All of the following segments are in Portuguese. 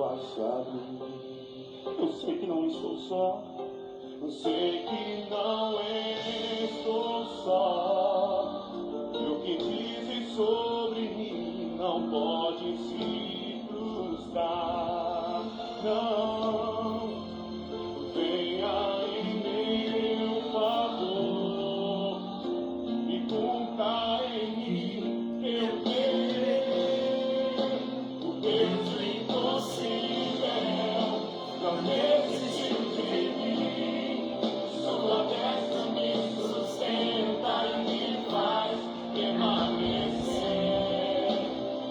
baixado. Eu sei que não estou só. Eu sei que não estou só. E o que dizem sobre mim não pode se frustrar. Não, venha em meu favor e cumpra em mim teu querer. O Deus do impossível não desistiu de mim. Sua destra me sustenta e me faz permanecer.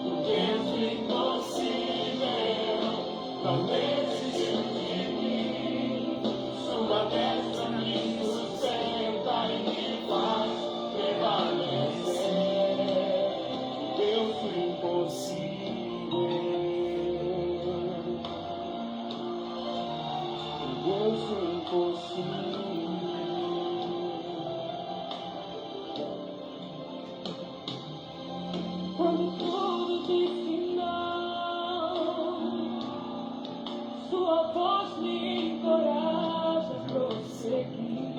O Deus do impossível não desistiu de mim. Sua destra me sustenta e me faz permanecer. Deus do impossível. Deus do impossível. Quando tudo disse não, sua voz me encoraja a prosseguir.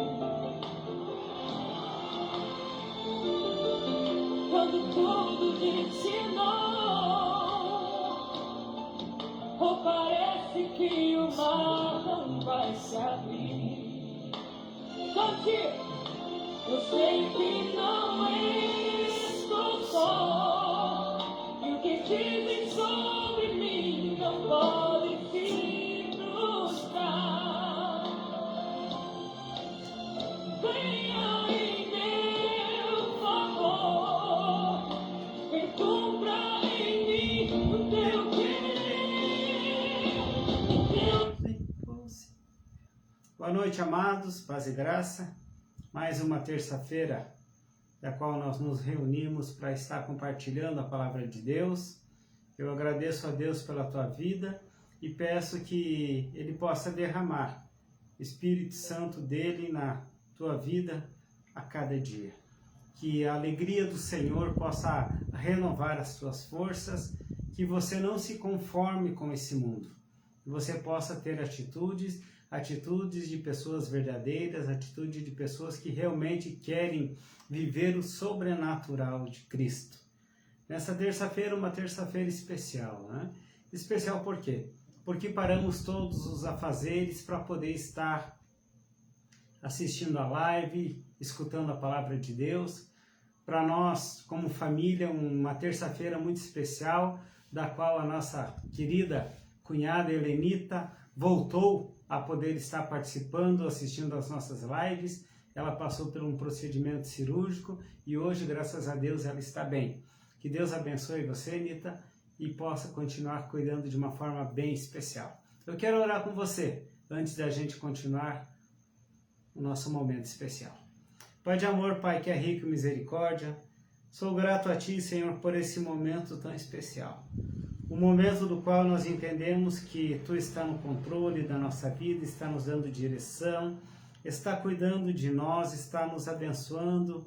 Quando tudo disse não, ou parece que o mar não vai se abrir. Cante! Eu sei que não estou só. E o que dizem sobre mim não pode se frustrar. Venha em meu favor e cumpra em mim o teu querer. Boa noite, amados, paz e graça. Mais uma terça-feira, da qual nós nos reunimos para estar compartilhando a palavra de Deus. Eu agradeço a Deus pela tua vida e peço que Ele possa derramar o Espírito Santo dele na tua vida a cada dia. Que a alegria do Senhor possa renovar as tuas forças, que você não se conforme com esse mundo, que você possa ter atitudes de pessoas verdadeiras, atitudes de pessoas que realmente querem viver o sobrenatural de Cristo. Nessa terça-feira, uma terça-feira especial, né? Especial por quê? Porque paramos todos os afazeres para poder estar assistindo a live, escutando a palavra de Deus. Para nós, como família, uma terça-feira muito especial, da qual a nossa querida cunhada Helenita voltou a poder estar participando, assistindo às nossas lives. Ela passou por um procedimento cirúrgico e hoje, graças a Deus, ela está bem. Que Deus abençoe você, Anita, e possa continuar cuidando de uma forma bem especial. Eu quero orar com você, antes da gente continuar o nosso momento especial. Pai de amor, Pai que é rico em misericórdia, sou grato a Ti, Senhor, por esse momento tão especial. O momento do qual nós entendemos que Tu está no controle da nossa vida, está nos dando direção, está cuidando de nós, está nos abençoando,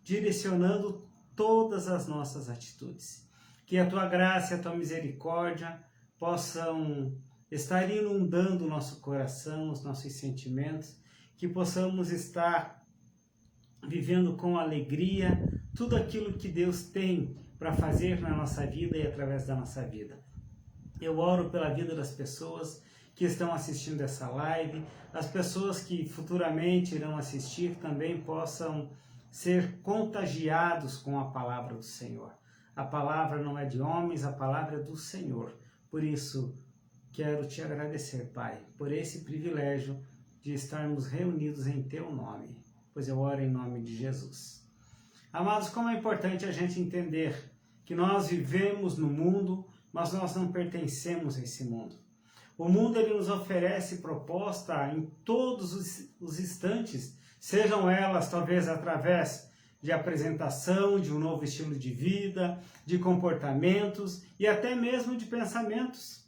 direcionando todas as nossas atitudes. Que a Tua graça e a Tua misericórdia possam estar inundando o nosso coração, os nossos sentimentos, que possamos estar vivendo com alegria tudo aquilo que Deus tem para fazer na nossa vida e através da nossa vida. Eu oro pela vida das pessoas que estão assistindo essa live, as pessoas que futuramente irão assistir também possam ser contagiados com a palavra do Senhor. A palavra não é de homens, a palavra é do Senhor. Por isso, quero te agradecer, Pai, por esse privilégio de estarmos reunidos em Teu nome, pois eu oro em nome de Jesus. Amados, como é importante a gente entender que nós vivemos no mundo, mas nós não pertencemos a esse mundo. O mundo ele nos oferece proposta em todos os instantes, sejam elas talvez através de apresentação, de um novo estilo de vida, de comportamentos e até mesmo de pensamentos.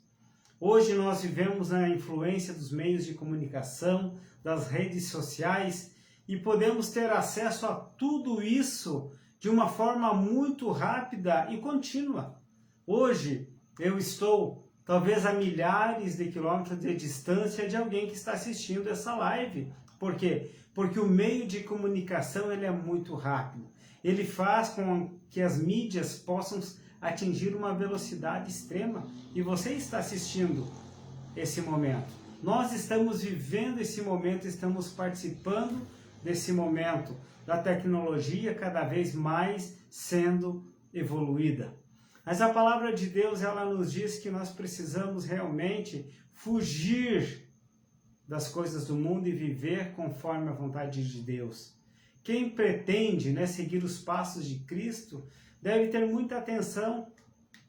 Hoje nós vivemos na influência dos meios de comunicação, das redes sociais, e podemos ter acesso a tudo isso de uma forma muito rápida e contínua. Hoje eu estou talvez a milhares de quilômetros de distância de alguém que está assistindo essa live. Por quê? Porque o meio de comunicação ele é muito rápido. Ele faz com que as mídias possam atingir uma velocidade extrema. E você está assistindo esse momento. Nós estamos vivendo esse momento, estamos participando desse momento da tecnologia cada vez mais sendo evoluída. Mas a palavra de Deus, ela nos diz que nós precisamos realmente fugir das coisas do mundo e viver conforme a vontade de Deus. Quem pretende, seguir os passos de Cristo deve ter muita atenção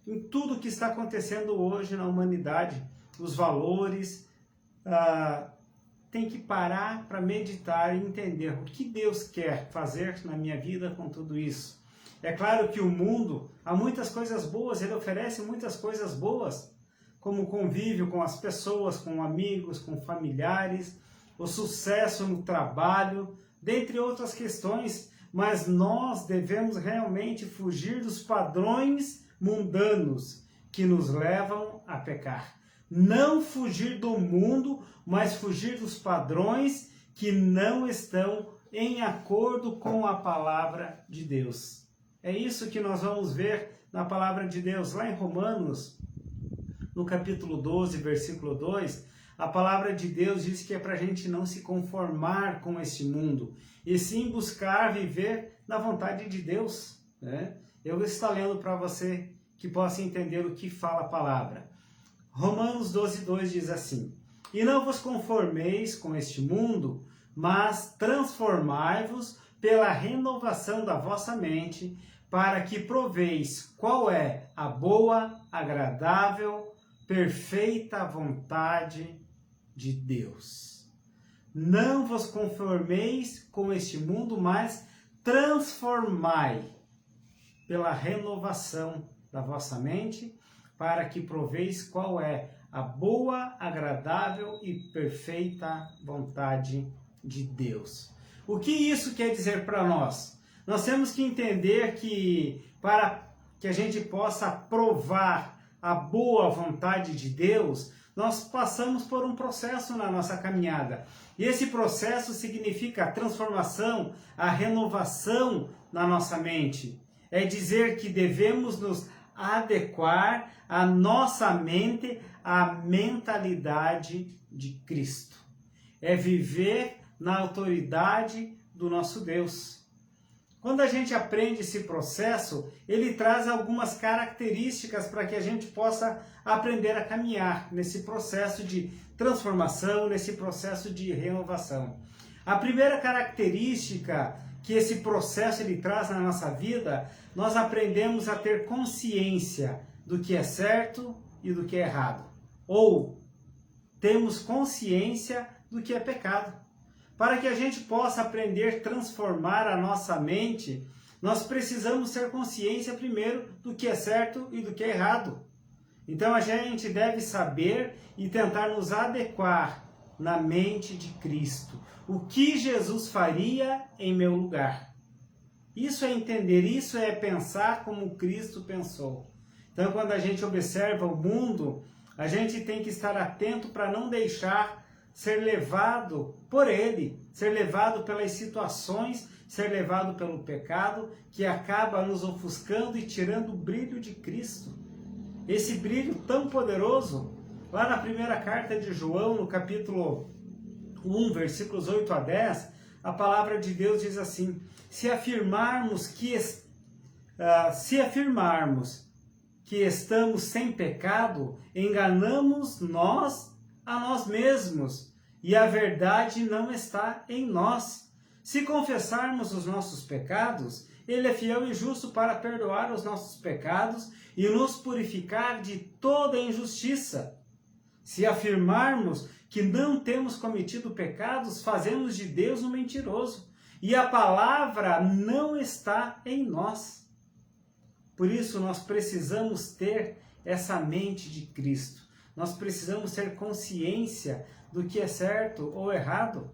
em tudo que está acontecendo hoje na humanidade, os valores, tem que parar para meditar e entender o que Deus quer fazer na minha vida com tudo isso. É claro que o mundo, há muitas coisas boas, ele oferece muitas coisas boas, como o convívio com as pessoas, com amigos, com familiares, o sucesso no trabalho, dentre outras questões, mas nós devemos realmente fugir dos padrões mundanos que nos levam a pecar. Não fugir do mundo, mas fugir dos padrões que não estão em acordo com a palavra de Deus. É isso que nós vamos ver na palavra de Deus, lá em Romanos, no capítulo 12, versículo 2, a palavra de Deus diz que é para a gente não se conformar com este mundo, e sim buscar viver na vontade de Deus. Eu vou estar lendo para você que possa entender o que fala a palavra. Romanos 12, 2 diz assim: E não vos conformeis com este mundo, mas transformai-vos pela renovação da vossa mente, para que proveis qual é a boa, agradável, perfeita vontade de Deus. Não vos conformeis com este mundo, mas transformai pela renovação da vossa mente, para que proveis qual é a boa, agradável e perfeita vontade de Deus. O que isso quer dizer para nós? Nós temos que entender que para que a gente possa provar a boa vontade de Deus, nós passamos por um processo na nossa caminhada. E esse processo significa a transformação, a renovação na nossa mente. É dizer que devemos nos adequar a nossa mente à mentalidade de Cristo. É viver na autoridade do nosso Deus. Quando a gente aprende esse processo, ele traz algumas características para que a gente possa aprender a caminhar nesse processo de transformação, nesse processo de renovação. A primeira característica que esse processo ele traz na nossa vida, nós aprendemos a ter consciência do que é certo e do que é errado. Ou temos consciência do que é pecado. Para que a gente possa aprender a transformar a nossa mente, nós precisamos ter consciência primeiro do que é certo e do que é errado. Então a gente deve saber e tentar nos adequar na mente de Cristo. O que Jesus faria em meu lugar? Isso é entender, isso é pensar como Cristo pensou. Então quando a gente observa o mundo, a gente tem que estar atento para não deixar ser levado por ele, ser levado pelas situações, ser levado pelo pecado, que acaba nos ofuscando e tirando o brilho de Cristo. Esse brilho tão poderoso, lá na primeira carta de João, no capítulo 1, versículos 8 a 10, a palavra de Deus diz assim: se afirmarmos que estamos sem pecado, enganamos nós a nós mesmos, e a verdade não está em nós. Se confessarmos os nossos pecados, Ele é fiel e justo para perdoar os nossos pecados e nos purificar de toda injustiça. Se afirmarmos que não temos cometido pecados, fazemos de Deus um mentiroso, e a palavra não está em nós. Por isso nós precisamos ter essa mente de Cristo. Nós precisamos ter consciência do que é certo ou errado.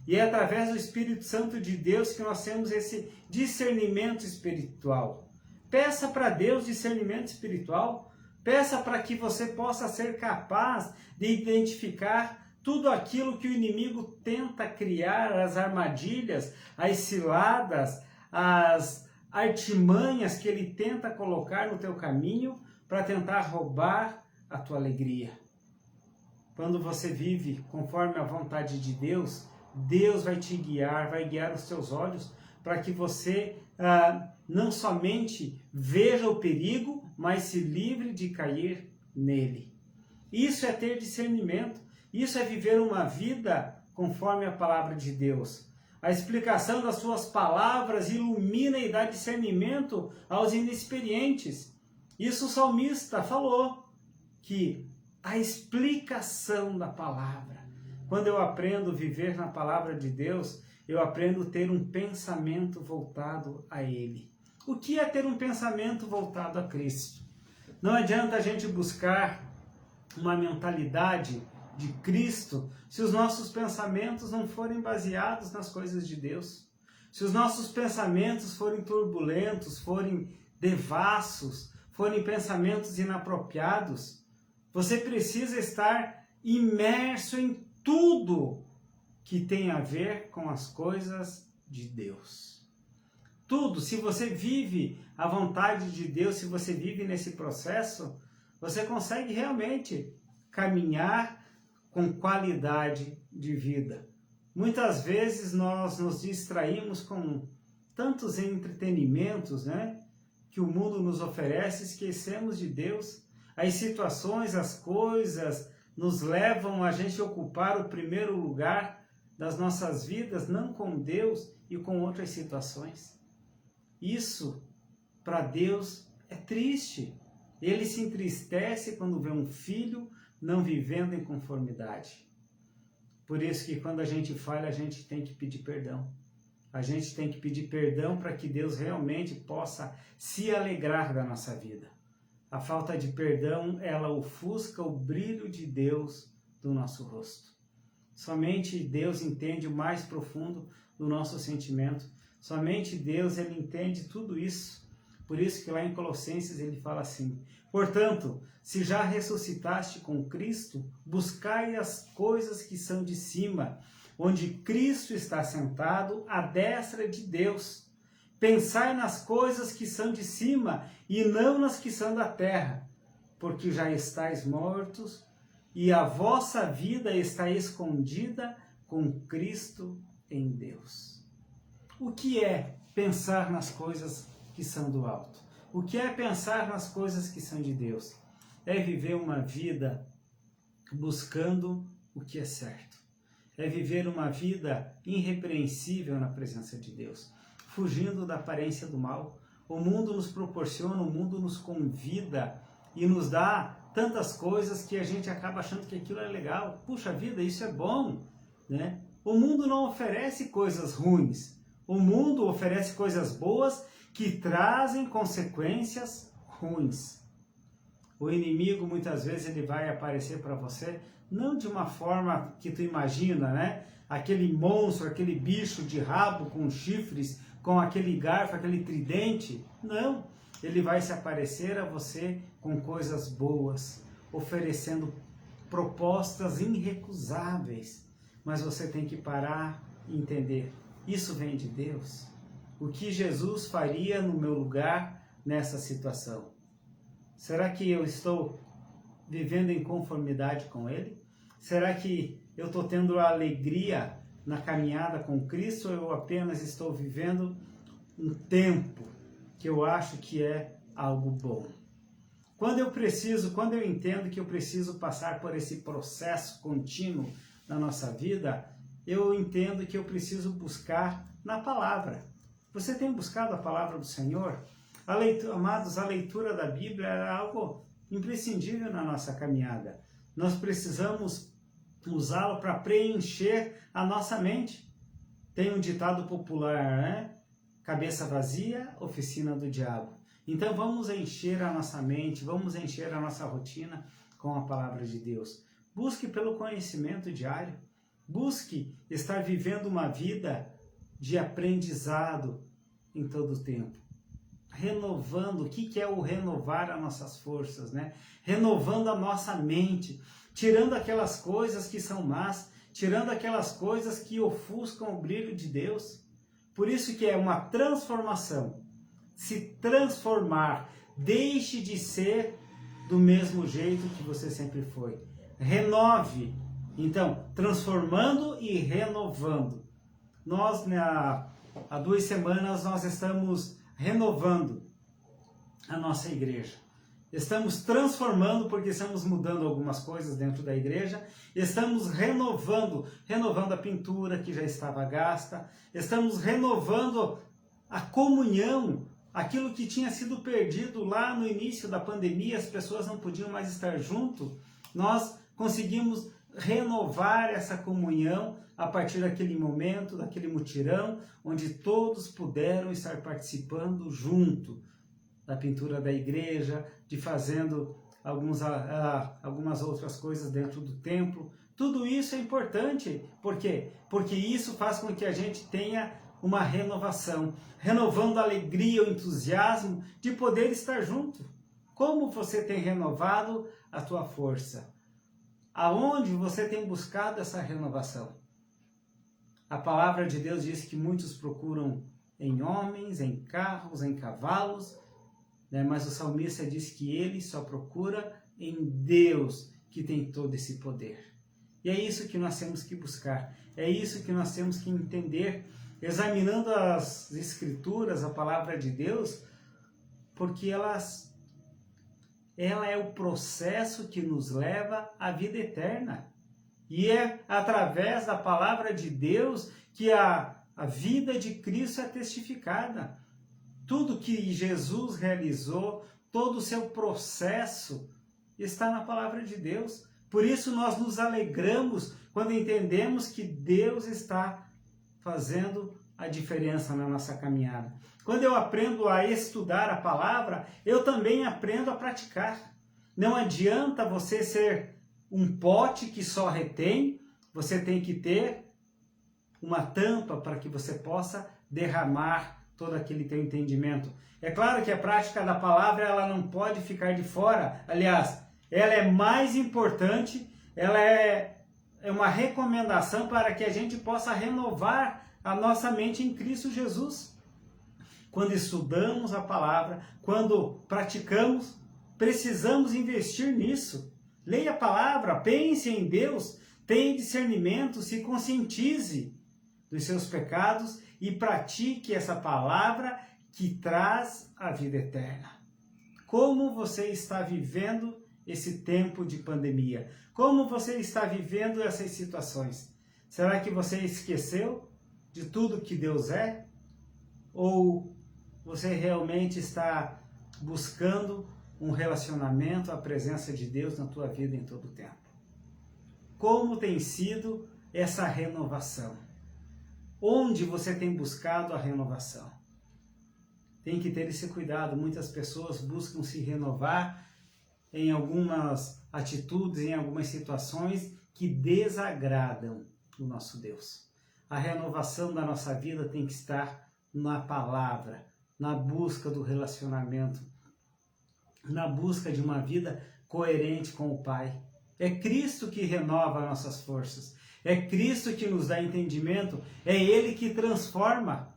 E é através do Espírito Santo de Deus que nós temos esse discernimento espiritual. Peça para Deus discernimento espiritual. Peça para que você possa ser capaz de identificar tudo aquilo que o inimigo tenta criar, as armadilhas, as ciladas, as artimanhas que ele tenta colocar no teu caminho para tentar roubar a tua alegria. Quando você vive conforme a vontade de Deus, Deus vai te guiar, vai guiar os teus olhos para que você não somente veja o perigo, mas se livre de cair nele. Isso é ter discernimento, isso é viver uma vida conforme a palavra de Deus. A explicação das suas palavras ilumina e dá discernimento aos inexperientes. Isso o salmista falou, que a explicação da palavra, quando eu aprendo a viver na palavra de Deus, eu aprendo a ter um pensamento voltado a Ele. O que é ter um pensamento voltado a Cristo? Não adianta a gente buscar uma mentalidade de Cristo se os nossos pensamentos não forem baseados nas coisas de Deus. Se os nossos pensamentos forem turbulentos, forem devassos, forem pensamentos inapropriados, você precisa estar imerso em tudo que tem a ver com as coisas de Deus. Tudo, se você vive a vontade de Deus, se você vive nesse processo, você consegue realmente caminhar com qualidade de vida. Muitas vezes nós nos distraímos com tantos entretenimentos, né, que o mundo nos oferece, esquecemos de Deus. As situações, as coisas nos levam a gente ocupar o primeiro lugar das nossas vidas, não com Deus e com outras situações. Isso, para Deus, é triste. Ele se entristece quando vê um filho não vivendo em conformidade. Por isso que quando a gente falha, a gente tem que pedir perdão. A gente tem que pedir perdão para que Deus realmente possa se alegrar da nossa vida. A falta de perdão, ela ofusca o brilho de Deus do nosso rosto. Somente Deus entende o mais profundo do nosso sentimento. Somente Deus, ele entende tudo isso. Por isso que lá em Colossenses ele fala assim: portanto, se já ressuscitaste com Cristo, buscai as coisas que são de cima, onde Cristo está sentado à destra de Deus. Pensai nas coisas que são de cima e não nas que são da terra, porque já estáis mortos e a vossa vida está escondida com Cristo em Deus. O que é pensar nas coisas que são do alto? O que é pensar nas coisas que são de Deus? É viver uma vida buscando o que é certo. É viver uma vida irrepreensível na presença de Deus, fugindo da aparência do mal. O mundo nos proporciona, o mundo nos convida e nos dá tantas coisas que a gente acaba achando que aquilo é legal. Puxa vida, isso é bom, né? O mundo não oferece coisas ruins. O mundo oferece coisas boas que trazem consequências ruins. O inimigo muitas vezes ele vai aparecer para você não de uma forma que tu imagina, né? Aquele monstro, aquele bicho de rabo com chifres, com aquele garfo, aquele tridente. Não, ele vai se aparecer a você com coisas boas, oferecendo propostas irrecusáveis. Mas você tem que parar e entender, isso vem de Deus. O que Jesus faria no meu lugar nessa situação? Será que eu estou vivendo em conformidade com Ele? Será que eu estou tendo a alegria na caminhada com Cristo ou eu apenas estou vivendo um tempo que eu acho que é algo bom? Quando eu entendo que eu preciso passar por esse processo contínuo na nossa vida, eu entendo que eu preciso buscar na palavra. Você tem buscado a palavra do Senhor? Amados, a leitura da Bíblia é algo imprescindível na nossa caminhada. Nós precisamos usá-lo para preencher a nossa mente. Tem um ditado popular, né? Cabeça vazia, oficina do diabo. Então vamos encher a nossa mente, vamos encher a nossa rotina com a palavra de Deus. Busque pelo conhecimento diário. Busque estar vivendo uma vida de aprendizado em todo o tempo. renovando. O que é o renovar as nossas forças, né? Renovando a nossa mente, tirando aquelas coisas que são más, tirando aquelas coisas que ofuscam o brilho de Deus. Por isso que é uma transformação. Se transformar, deixe de ser do mesmo jeito que você sempre foi. Renove. Então, transformando e renovando. Nós, há 2 semanas, nós estamos renovando a nossa igreja. Estamos transformando porque estamos mudando algumas coisas dentro da igreja. Estamos renovando a pintura que já estava gasta. Estamos renovando a comunhão, aquilo que tinha sido perdido lá no início da pandemia, as pessoas não podiam mais estar junto. Nós conseguimos renovar essa comunhão a partir daquele momento, daquele mutirão, onde todos puderam estar participando junto da pintura da igreja, de fazendo algumas outras coisas dentro do templo. Tudo isso é importante. Por quê? Porque isso faz com que a gente tenha uma renovação, renovando a alegria, o entusiasmo de poder estar junto. Como você tem renovado a tua força? Aonde você tem buscado essa renovação? A palavra de Deus diz que muitos procuram em homens, em carros, em cavalos, né? Mas o salmista diz que ele só procura em Deus, que tem todo esse poder. E é isso que nós temos que buscar, é isso que nós temos que entender, examinando as Escrituras, a palavra de Deus, porque ela é o processo que nos leva à vida eterna. E é através da palavra de Deus que a vida de Cristo é testificada. Tudo que Jesus realizou, todo o seu processo está na palavra de Deus. Por isso nós nos alegramos quando entendemos que Deus está fazendo a diferença na nossa caminhada. Quando eu aprendo a estudar a palavra, eu também aprendo a praticar. Não adianta você ser um pote que só retém, você tem que ter uma tampa para que você possa derramar todo aquele teu entendimento. É claro que a prática da palavra ela não pode ficar de fora. Aliás, ela é mais importante, ela é uma recomendação para que a gente possa renovar a nossa mente em Cristo Jesus. Quando estudamos a palavra, quando praticamos, precisamos investir nisso. Leia a palavra, pense em Deus, tenha discernimento, se conscientize dos seus pecados e pratique essa palavra que traz a vida eterna. Como você está vivendo esse tempo de pandemia? Como você está vivendo essas situações? Será que você esqueceu de tudo que Deus é? Ou você realmente está buscando um relacionamento, a presença de Deus na tua vida em todo o tempo? Como tem sido essa renovação? Onde você tem buscado a renovação? Tem que ter esse cuidado. Muitas pessoas buscam se renovar em algumas atitudes, em algumas situações que desagradam o nosso Deus. A renovação da nossa vida tem que estar na palavra, na busca do relacionamento, na busca de uma vida coerente com o Pai. É Cristo que renova nossas forças, é Cristo que nos dá entendimento, é Ele que transforma.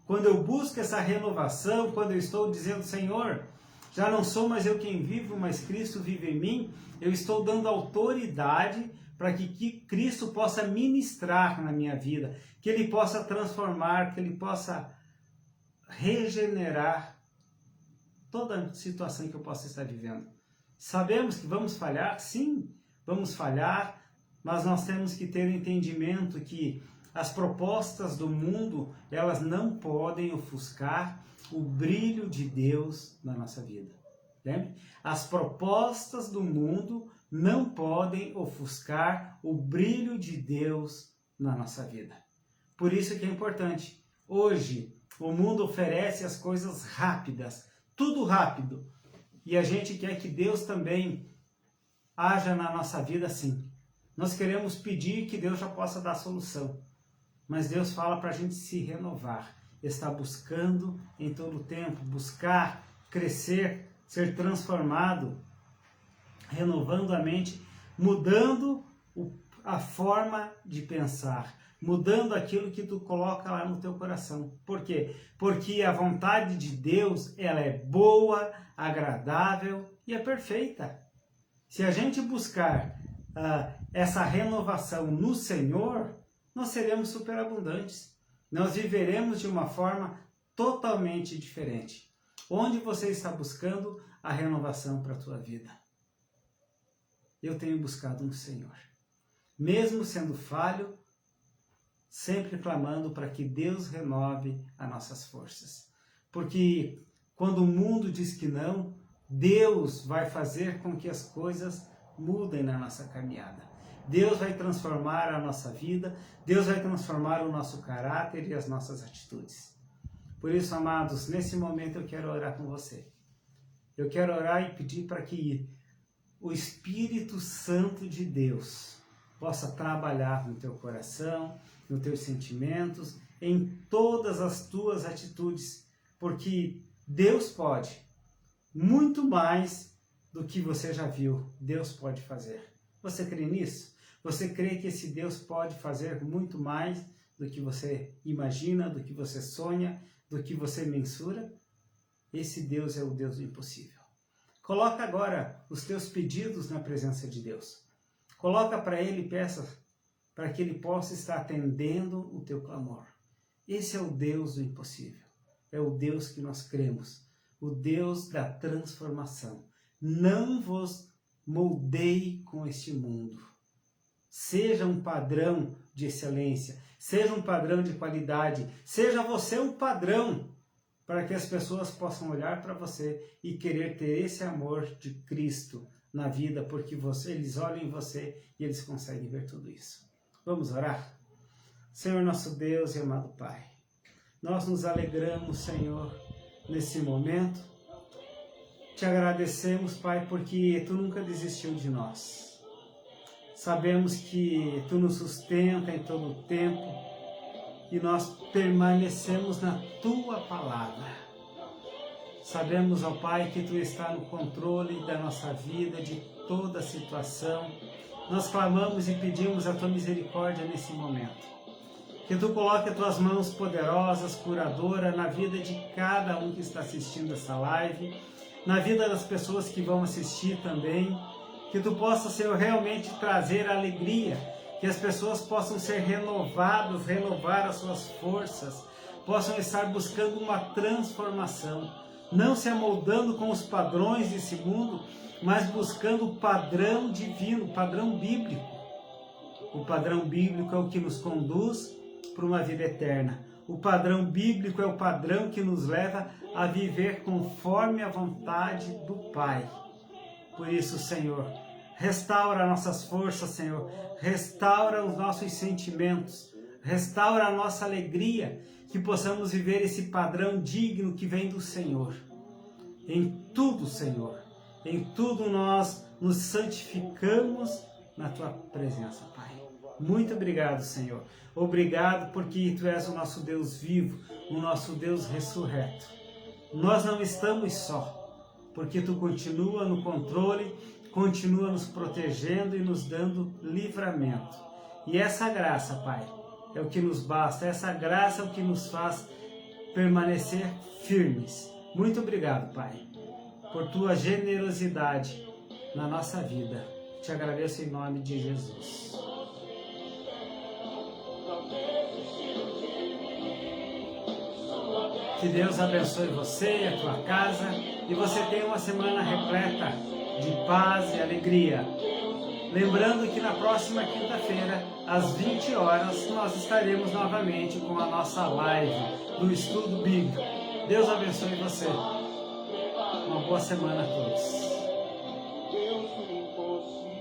Quando eu busco essa renovação, quando eu estou dizendo, Senhor, já não sou mais eu quem vivo, mas Cristo vive em mim, eu estou dando autoridade para que Cristo possa ministrar na minha vida, que Ele possa transformar, que Ele possa regenerar toda situação que eu possa estar vivendo. Sabemos que vamos falhar? Sim, vamos falhar, mas nós temos que ter o entendimento que as propostas do mundo, elas não podem ofuscar o brilho de Deus na nossa vida. Lembre? As propostas do mundo não podem ofuscar o brilho de Deus na nossa vida. Por isso que é importante. Hoje, o mundo oferece as coisas rápidas, tudo rápido. E a gente quer que Deus também haja na nossa vida assim. Nós queremos pedir que Deus já possa dar a solução. Mas Deus fala para a gente se renovar. está buscando em todo o tempo, buscar, crescer, ser transformado, renovando a mente, mudando a forma de pensar, mudando aquilo que tu coloca lá no teu coração. Por quê? Porque a vontade de Deus, ela é boa, agradável e é perfeita. Se a gente buscar essa renovação no Senhor, nós seremos superabundantes. Nós viveremos de uma forma totalmente diferente. Onde você está buscando a renovação para a tua vida? Eu tenho buscado no Senhor. Mesmo sendo falho, sempre clamando para que Deus renove as nossas forças. Porque quando o mundo diz que não, Deus vai fazer com que as coisas mudem na nossa caminhada. Deus vai transformar a nossa vida, Deus vai transformar o nosso caráter e as nossas atitudes. Por isso, amados, nesse momento eu quero orar com você. Eu quero orar e pedir para que o Espírito Santo de Deus possa trabalhar no teu coração, nos teus sentimentos, em todas as tuas atitudes, porque Deus pode, muito mais do que você já viu, Deus pode fazer. Você crê nisso? Você crê que esse Deus pode fazer muito mais do que você imagina, do que você sonha, do que você mensura? Esse Deus é o Deus do impossível. Coloca agora os teus pedidos na presença de Deus. Coloca para Ele e peça para que Ele possa estar atendendo o teu clamor. Esse é o Deus do impossível. É o Deus que nós cremos. O Deus da transformação. Não vos moldeie com este mundo. Seja um padrão de excelência. Seja um padrão de qualidade. Seja você um padrão para que as pessoas possam olhar para você e querer ter esse amor de Cristo na vida, porque eles olham em você e eles conseguem ver tudo isso. Vamos orar? Senhor nosso Deus e amado Pai, nós nos alegramos, Senhor, nesse momento. Te agradecemos, Pai, porque Tu nunca desistiu de nós. Sabemos que Tu nos sustenta em todo o tempo e nós permanecemos na Tua palavra. Sabemos, ó Pai, que Tu está no controle da nossa vida, de toda a situação. Nós clamamos e pedimos a Tua misericórdia nesse momento. Que Tu coloque as Tuas mãos poderosas, curadoras, na vida de cada um que está assistindo essa live, na vida das pessoas que vão assistir também. Que Tu possa, Senhor, realmente trazer alegria, que as pessoas possam ser renovadas, renovar as suas forças, possam estar buscando uma transformação, não se amoldando com os padrões desse mundo, mas buscando o padrão divino, o padrão bíblico. O padrão bíblico é o que nos conduz para uma vida eterna. O padrão bíblico é o padrão que nos leva a viver conforme a vontade do Pai. Por isso, Senhor, restaura nossas forças, Senhor, restaura os nossos sentimentos, restaura a nossa alegria, que possamos viver esse padrão digno que vem do Senhor. Em tudo, Senhor, em tudo nós nos santificamos na Tua presença, Pai. Muito obrigado, Senhor. Obrigado porque Tu és o nosso Deus vivo, o nosso Deus ressurreto. Nós não estamos só, porque Tu continua no controle, continua nos protegendo e nos dando livramento. E essa graça, Pai, é o que nos basta, essa graça é o que nos faz permanecer firmes. Muito obrigado, Pai, por Tua generosidade na nossa vida. Te agradeço em nome de Jesus. Que Deus abençoe você e a tua casa e você tenha uma semana repleta de paz e alegria. Lembrando que na próxima quinta-feira, às 20 horas, nós estaremos novamente com a nossa live do Estudo Bíblico. Deus abençoe você. Uma boa semana a todos. Deus do impossível.